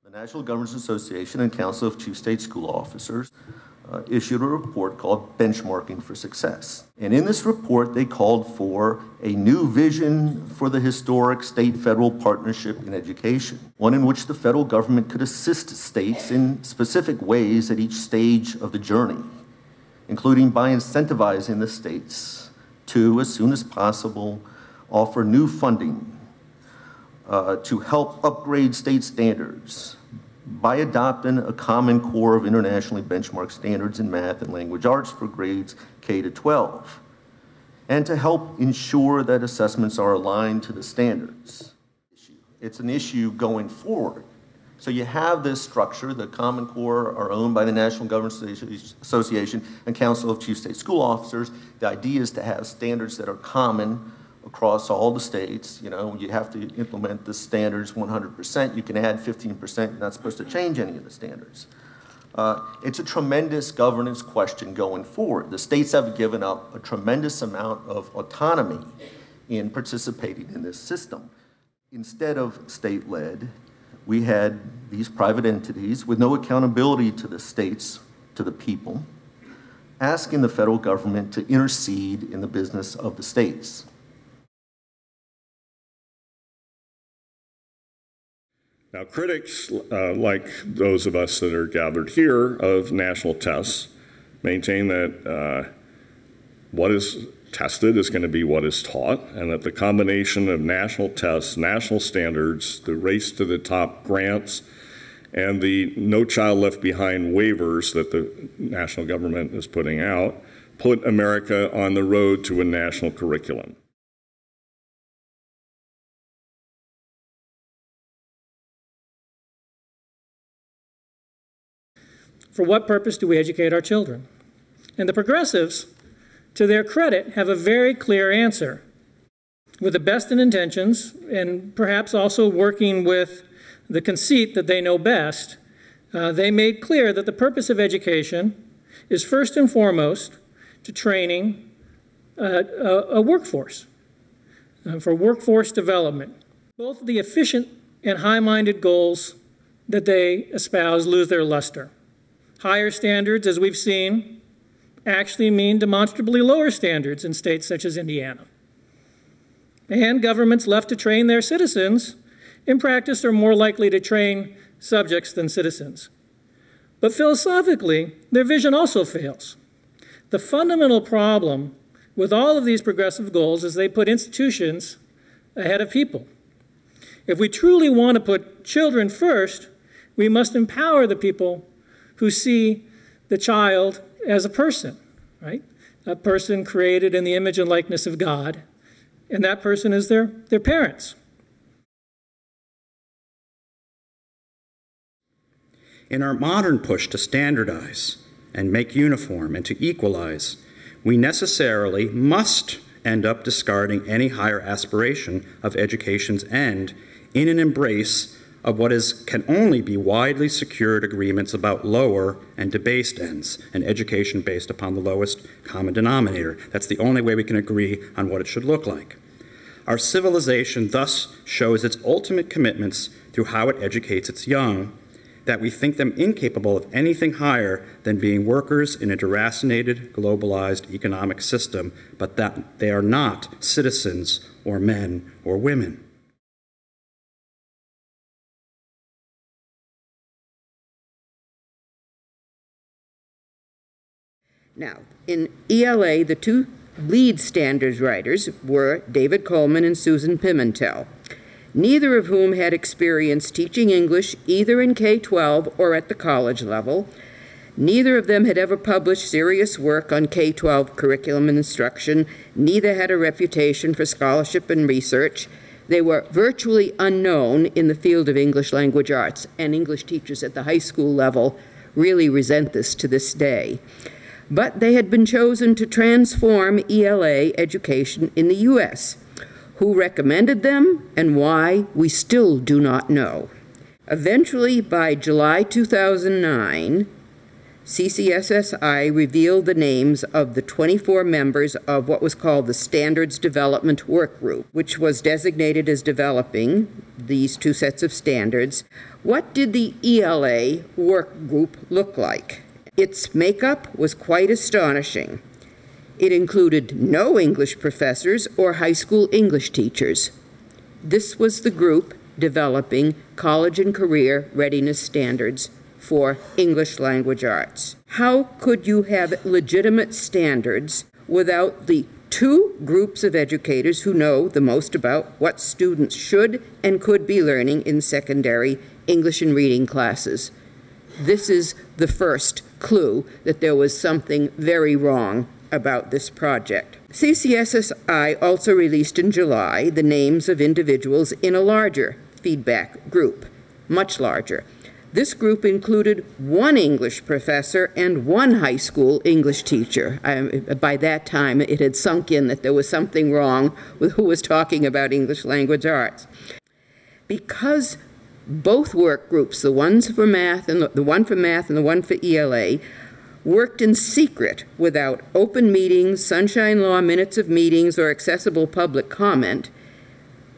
The National Governors Association and Council of Chief State School Officers issued a report called Benchmarking for Success. And in this report, they called for a new vision for the historic state-federal partnership in education, one in which the federal government could assist states in specific ways at each stage of the journey, including by incentivizing the states to, as soon as possible, offer new funding to help upgrade state standards by adopting a common core of internationally benchmarked standards in math and language arts for grades K to 12, and to help ensure that assessments are aligned to the standards. It's an issue going forward. So you have this structure, the Common Core are owned by the National Governors Association and Council of Chief State School Officers. The idea is to have standards that are common across all the states. You know, you have to implement the standards 100%. You can add 15%. You're not supposed to change any of the standards. It's a tremendous governance question going forward. The states have given up a tremendous amount of autonomy in participating in this system. Instead of state-led, we had these private entities with no accountability to the states, to the people, asking the federal government to intercede in the business of the states. Now, critics, like those of us that are gathered here of national tests, maintain that what is tested is going to be what is taught, and that the combination of national tests, national standards, the race to the top grants, and the No Child Left Behind waivers that the national government is putting out put America on the road to a national curriculum. For what purpose do we educate our children? And the progressives, to their credit, have a very clear answer. With the best in intentions, and perhaps also working with the conceit that they know best, they made clear that the purpose of education is first and foremost to training a workforce, for workforce development. Both the efficient and high-minded goals that they espouse lose their luster. Higher standards, as we've seen, actually mean demonstrably lower standards in states such as Indiana. And governments left to train their citizens, in practice, are more likely to train subjects than citizens. But philosophically, their vision also fails. The fundamental problem with all of these progressive goals is they put institutions ahead of people. If we truly want to put children first, we must empower the people who see the child as a person, right? A person created in the image and likeness of God, and that person is their parents. In our modern push to standardize and make uniform and to equalize, we necessarily must end up discarding any higher aspiration of education's end in an embrace of what can only be widely secured agreements about lower and debased ends, an education based upon the lowest common denominator. That's the only way we can agree on what it should look like. Our civilization thus shows its ultimate commitments through how it educates its young, that we think them incapable of anything higher than being workers in a deracinated, globalized economic system, but that they are not citizens or men or women. Now, in ELA, the two lead standards writers were David Coleman and Susan Pimentel, neither of whom had experience teaching English either in K-12 or at the college level. Neither of them had ever published serious work on K-12 curriculum and instruction. Neither had a reputation for scholarship and research. They were virtually unknown in the field of English language arts, and English teachers at the high school level really resent this to this day. But they had been chosen to transform ELA education in the U.S. Who recommended them and why, we still do not know. Eventually, by July 2009, CCSSI revealed the names of the 24 members of what was called the Standards Development Work Group, which was designated as developing these two sets of standards. What did the ELA work group look like? Its makeup was quite astonishing. It included no English professors or high school English teachers. This was the group developing college and career readiness standards for English language arts. How could you have legitimate standards without the two groups of educators who know the most about what students should and could be learning in secondary English and reading classes? This is the first clue that there was something very wrong about this project. CCSSI also released in July the names of individuals in a larger feedback group, much larger. This group included one English professor and one high school English teacher. By that time, it had sunk in that there was something wrong with who was talking about English language arts. Because both work groups, the one for math and the one for ELA, worked in secret without open meetings, sunshine law minutes of meetings, or accessible public comment,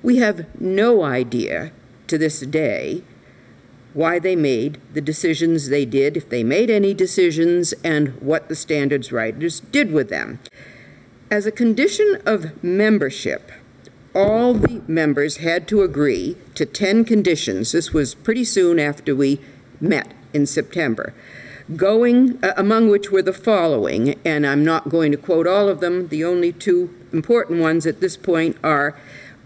we have no idea to this day why they made the decisions they did, if they made any decisions, and what the standards writers did with them. As a condition of membership, all the members had to agree to 10 conditions. This was pretty soon after we met in September, among which were the following, and I'm not going to quote all of them. The only two important ones at this point are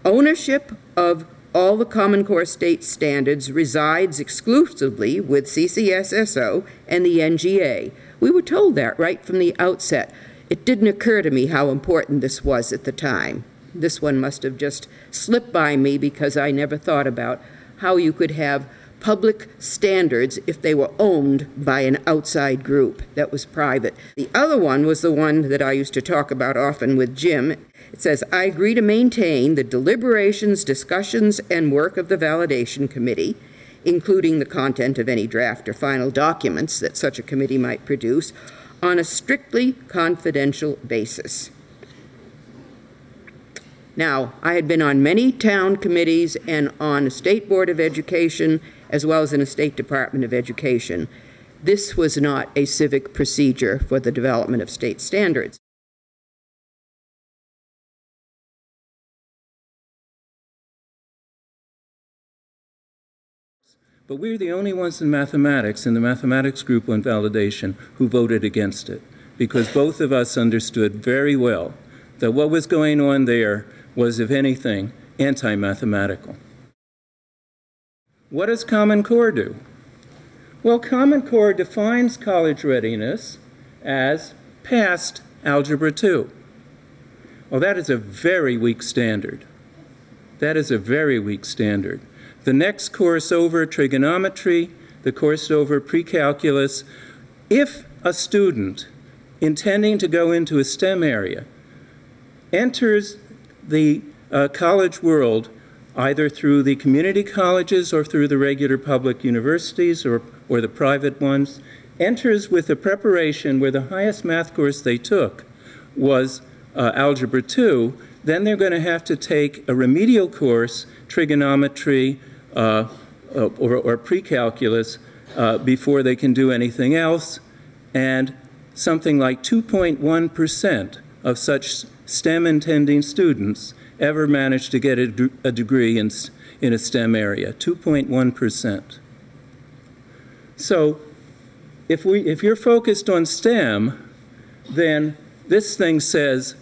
ownership of all the Common Core state standards resides exclusively with CCSSO and the NGA. We were told that right from the outset. It didn't occur to me how important this was at the time. This one must have just slipped by me because I never thought about how you could have public standards if they were owned by an outside group that was private. The other one was the one that I used to talk about often with Jim. It says, I agree to maintain the deliberations, discussions, and work of the validation committee, including the content of any draft or final documents that such a committee might produce, on a strictly confidential basis. Now, I had been on many town committees and on a state board of education, as well as in a state department of education. This was not a civic procedure for the development of state standards. But we're the only ones in mathematics, in the mathematics group on validation, who voted against it, because both of us understood very well that what was going on there was, if anything, anti-mathematical. What does Common Core do? Well, Common Core defines college readiness as past Algebra 2. Well, that is a very weak standard. That is a very weak standard. The next course over, trigonometry, the course over, pre-calculus, if a student intending to go into a STEM area enters the college world either through the community colleges or through the regular public universities or the private ones, enters with a preparation where the highest math course they took was Algebra 2, then they're going to have to take a remedial course, trigonometry or pre-calculus, before they can do anything else, and something like 2.1% of such STEM-intending students ever managed to get a degree in a STEM area, 2.1%. So if you're focused on STEM, then this thing says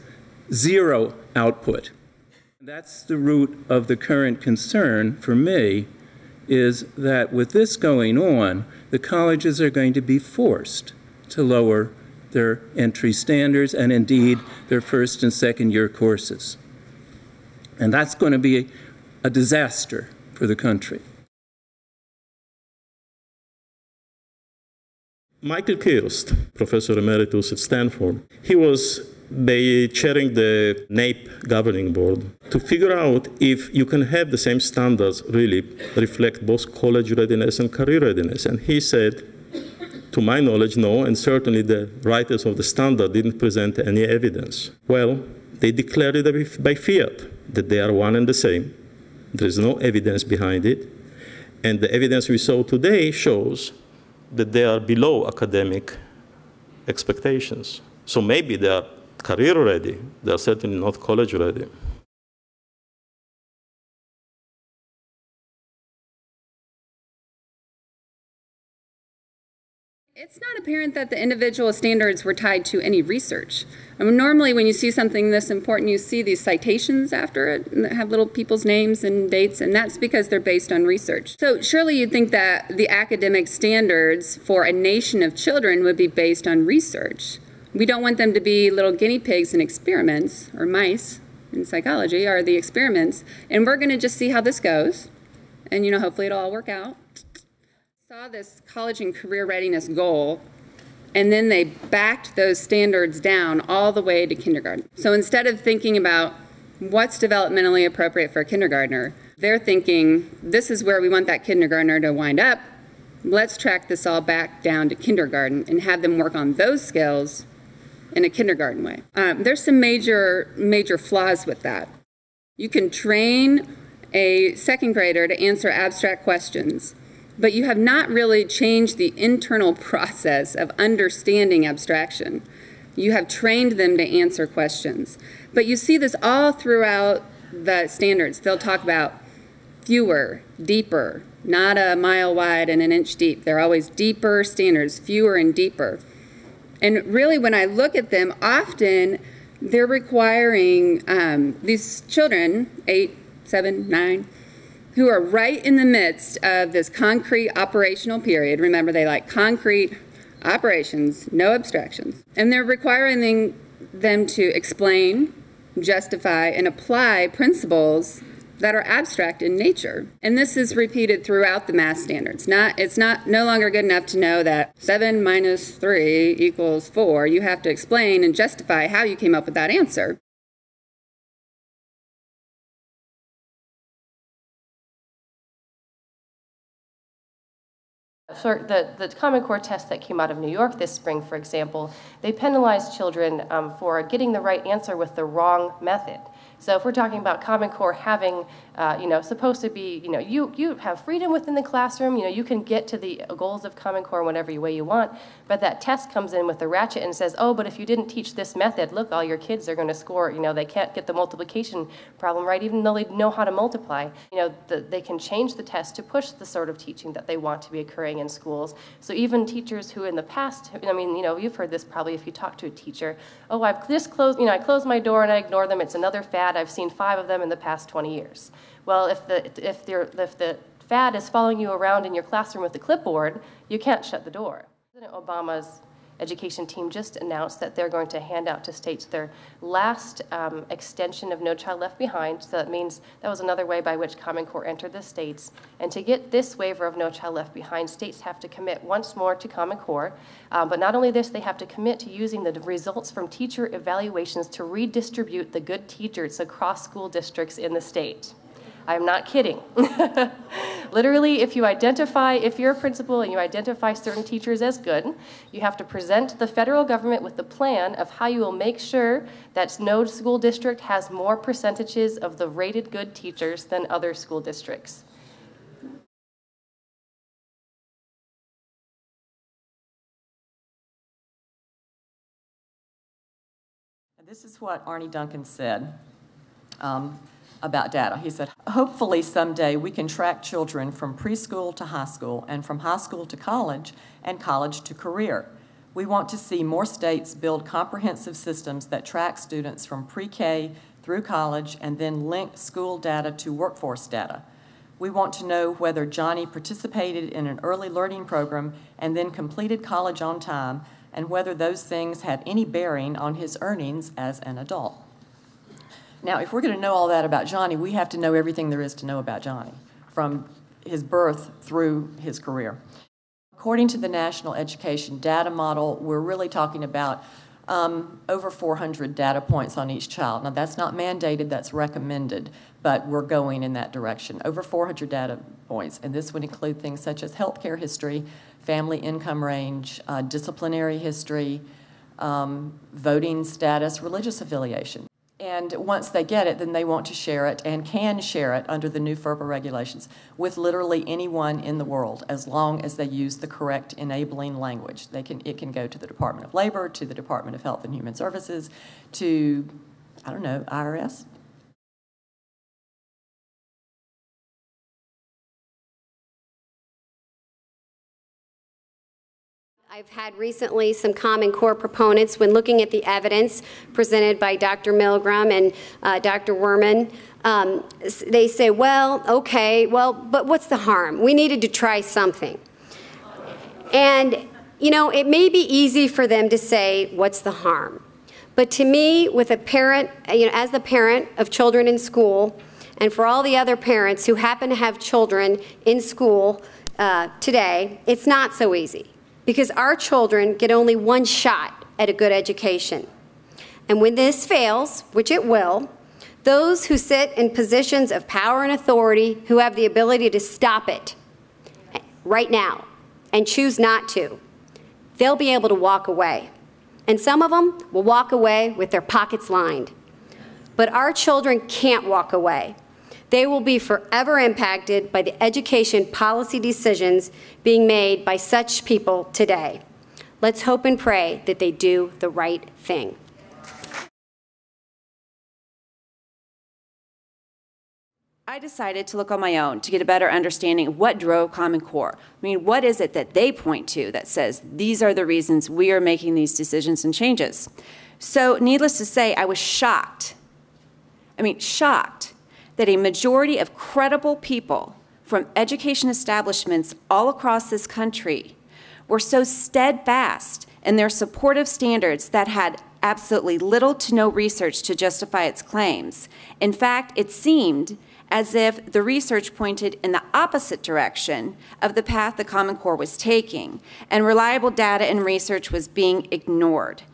0 output. That's the root of the current concern for me, is that with this going on, the colleges are going to be forced to lower their entry standards and indeed their first and second year courses. And that's going to be a disaster for the country. Michael Kirst, Professor Emeritus at Stanford, he was chairing the NAEP governing board to figure out if you can have the same standards really reflect both college readiness and career readiness. And he said, to my knowledge, no, and certainly the writers of the standard didn't present any evidence. Well, they declared it by fiat, that they are one and the same. There is no evidence behind it. And the evidence we saw today shows that they are below academic expectations. So maybe they are career ready. They are certainly not college ready. It's not apparent that the individual standards were tied to any research. I mean, normally when you see something this important, you see these citations after it that have little people's names and dates, and that's because they're based on research. So surely you'd think that the academic standards for a nation of children would be based on research. We don't want them to be little guinea pigs in experiments, or mice in psychology are the experiments, and we're going to just see how this goes, and hopefully it'll all work out. Saw this college and career readiness goal, and then they backed those standards down all the way to kindergarten. So instead of thinking about what's developmentally appropriate for a kindergartner, they're thinking, this is where we want that kindergartner to wind up. Let's track this all back down to kindergarten and have them work on those skills in a kindergarten way. There's some major flaws with that. You can train a second grader to answer abstract questions, but you have not really changed the internal process of understanding abstraction. You have trained them to answer questions. But you see this all throughout the standards. They'll talk about fewer, deeper, not a mile wide and an inch deep. They're always deeper standards, fewer and deeper. And really, when I look at them, often they're requiring these children, 8, 7, 9, who are right in the midst of this concrete operational period. Remember, they like concrete operations, no abstractions. And they're requiring them to explain, justify, and apply principles that are abstract in nature. And this is repeated throughout the math standards. It's no longer good enough to know that 7 minus 3 equals 4. You have to explain and justify how you came up with that answer. For the Common Core test that came out of New York this spring, for example, they penalized children for getting the right answer with the wrong method. So if we're talking about Common Core having, supposed to be, you have freedom within the classroom, you can get to the goals of Common Core whatever way you want, but that test comes in with the ratchet and says, oh, but if you didn't teach this method, look, all your kids are going to score, they can't get the multiplication problem right, even though they know how to multiply. They can change the test to push the sort of teaching that they want to be occurring in schools. So even teachers who in the past, you've heard this probably if you talk to a teacher, oh, I've just closed, I closed my door and I ignore them, it's another fad. I've seen 5 of them in the past 20 years. Well, if the fad is following you around in your classroom with a clipboard, you can't shut the door. President Obama's education team just announced that they're going to hand out to states their last extension of No Child Left Behind. So that means that was another way by which Common Core entered the states. And to get this waiver of No Child Left Behind, states have to commit once more to Common Core. But not only this, they have to commit to using the results from teacher evaluations to redistribute the good teachers across school districts in the state. I'm not kidding. Literally, if you're a principal and you identify certain teachers as good, you have to present the federal government with the plan of how you will make sure that no school district has more percentages of the rated good teachers than other school districts. This is what Arnie Duncan said about data. He said, hopefully someday we can track children from preschool to high school and from high school to college and college to career. We want to see more states build comprehensive systems that track students from pre-K through college and then link school data to workforce data. We want to know whether Johnny participated in an early learning program and then completed college on time, and whether those things had any bearing on his earnings as an adult. Now, if we're going to know all that about Johnny, we have to know everything there is to know about Johnny, from his birth through his career. According to the National Education Data Model, we're really talking about over 400 data points on each child. Now, that's not mandated, that's recommended, but we're going in that direction. Over 400 data points, and this would include things such as healthcare history, family income range, disciplinary history, voting status, religious affiliation. And once they get it, then they want to share it and can share it under the new FERPA regulations with literally anyone in the world, as long as they use the correct enabling language. It can go to the Department of Labor, to the Department of Health and Human Services, to, I don't know, IRS. I've had recently some Common Core proponents, when looking at the evidence presented by Dr. Milgram and Dr. Wurman, they say, well, okay, well, but what's the harm? We needed to try something. And, you know, it may be easy for them to say, what's the harm? But to me, with a parent, you know, as the parent of children in school, and for all the other parents who happen to have children in school today, it's not so easy. Because our children get only one shot at a good education. And when this fails, which it will, those who sit in positions of power and authority, who have the ability to stop it right now and choose not to, they'll be able to walk away. And some of them will walk away with their pockets lined. But our children can't walk away. They will be forever impacted by the education policy decisions being made by such people today. Let's hope and pray that they do the right thing. I decided to look on my own to get a better understanding of what drove Common Core. I mean, what is it that they point to that says these are the reasons we are making these decisions and changes? So needless to say, I was shocked. I mean, shocked that a majority of credible people from education establishments all across this country were so steadfast in their supportive standards that had absolutely little to no research to justify its claims. In fact, it seemed as if the research pointed in the opposite direction of the path the Common Core was taking, and reliable data and research was being ignored.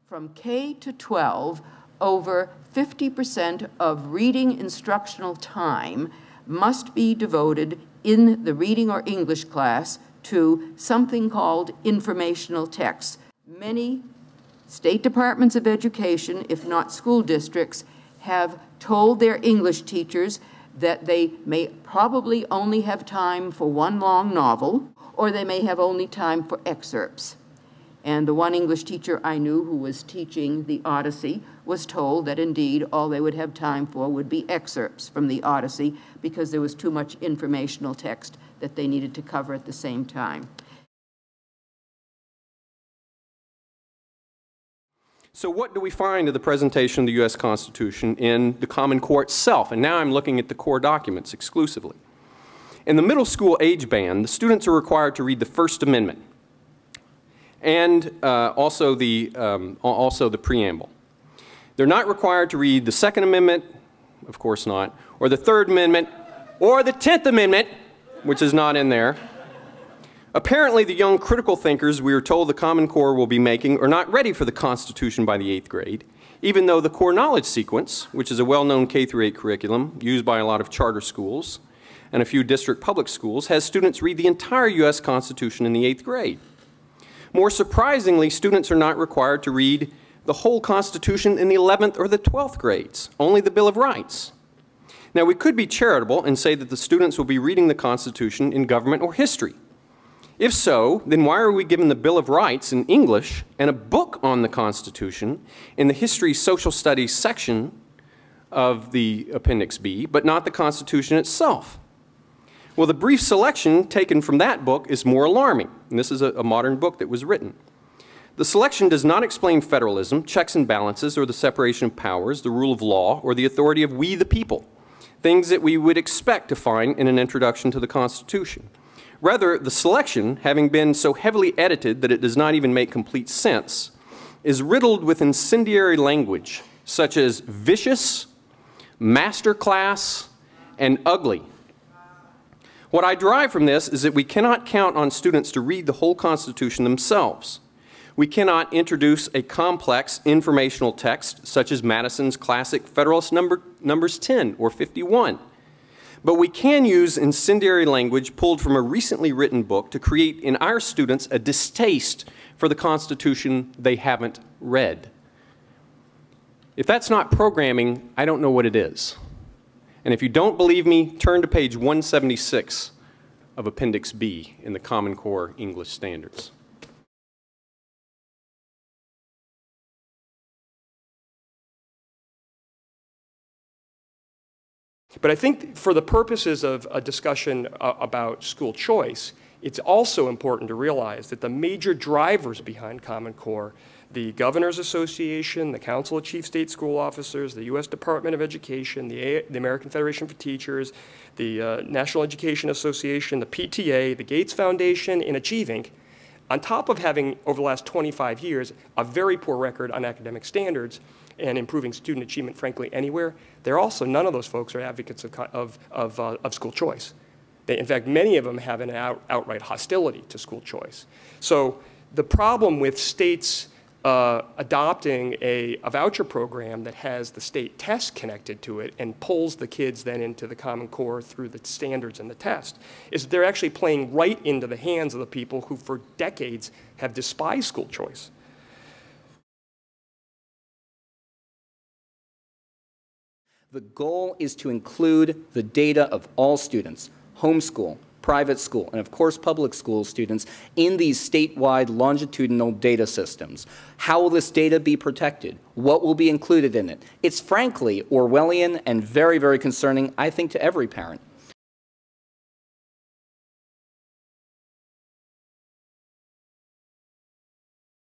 From K to 12, over 50% of reading instructional time must be devoted in the reading or English class to something called informational texts. Many state departments of education, if not school districts, have told their English teachers that they may probably only have time for one long novel, or they may have only time for excerpts. And the one English teacher I knew who was teaching the Odyssey was told that indeed all they would have time for would be excerpts from the Odyssey because there was too much informational text that they needed to cover at the same time. So what do we find of the presentation of the U.S. Constitution in the Common Core itself? And now I'm looking at the core documents exclusively. In the middle school age band, the students are required to read the First Amendment and also the preamble. They're not required to read the Second Amendment, of course not, or the Third Amendment, or the 10th Amendment, which is not in there. Apparently, the young critical thinkers we are told the Common Core will be making are not ready for the Constitution by the 8th grade, even though the core knowledge sequence, which is a well-known K-8 curriculum used by a lot of charter schools and a few district public schools, has students read the entire U.S. Constitution in the 8th grade. More surprisingly, students are not required to read the whole Constitution in the 11th or the 12th grades, only the Bill of Rights. Now, we could be charitable and say that the students will be reading the Constitution in government or history. If so, then why are we given the Bill of Rights in English and a book on the Constitution in the History Social Studies section of the Appendix B, but not the Constitution itself. Well, the brief selection taken from that book is more alarming, and this is a modern book that was written. The selection does not explain federalism, checks and balances, or the separation of powers, the rule of law, or the authority of we the people, things that we would expect to find in an introduction to the Constitution. Rather, the selection, having been so heavily edited that it does not even make complete sense, is riddled with incendiary language such as vicious, masterclass, and ugly. What I derive from this is that we cannot count on students to read the whole Constitution themselves. We cannot introduce a complex informational text such as Madison's classic Federalist Numbers 10 or 51. But we can use incendiary language pulled from a recently written book to create in our students a distaste for the Constitution they haven't read. If that's not programming, I don't know what it is. And if you don't believe me, turn to page 176 of Appendix B in the Common Core English Standards. But I think for the purposes of a discussion about school choice, it's also important to realize that the major drivers behind Common Core, the Governors Association, the Council of Chief State School Officers, the U.S. Department of Education, the American Federation for Teachers, the National Education Association, the PTA, the Gates Foundation in achieving, on top of having, over the last 25 years, a very poor record on academic standards and improving student achievement, frankly, anywhere, they're also, none of those folks are advocates of school choice. In fact, many of them have an outright hostility to school choice. So the problem with states adopting a voucher program that has the state test connected to it and pulls the kids then into the Common Core through the standards and the test is they're actually playing right into the hands of the people who for decades have despised school choice. The goal is to include the data of all students, homeschool, private school, and of course public school students in these statewide longitudinal data systems. How will this data be protected? What will be included in it? It's frankly Orwellian and very, very concerning, I think, to every parent.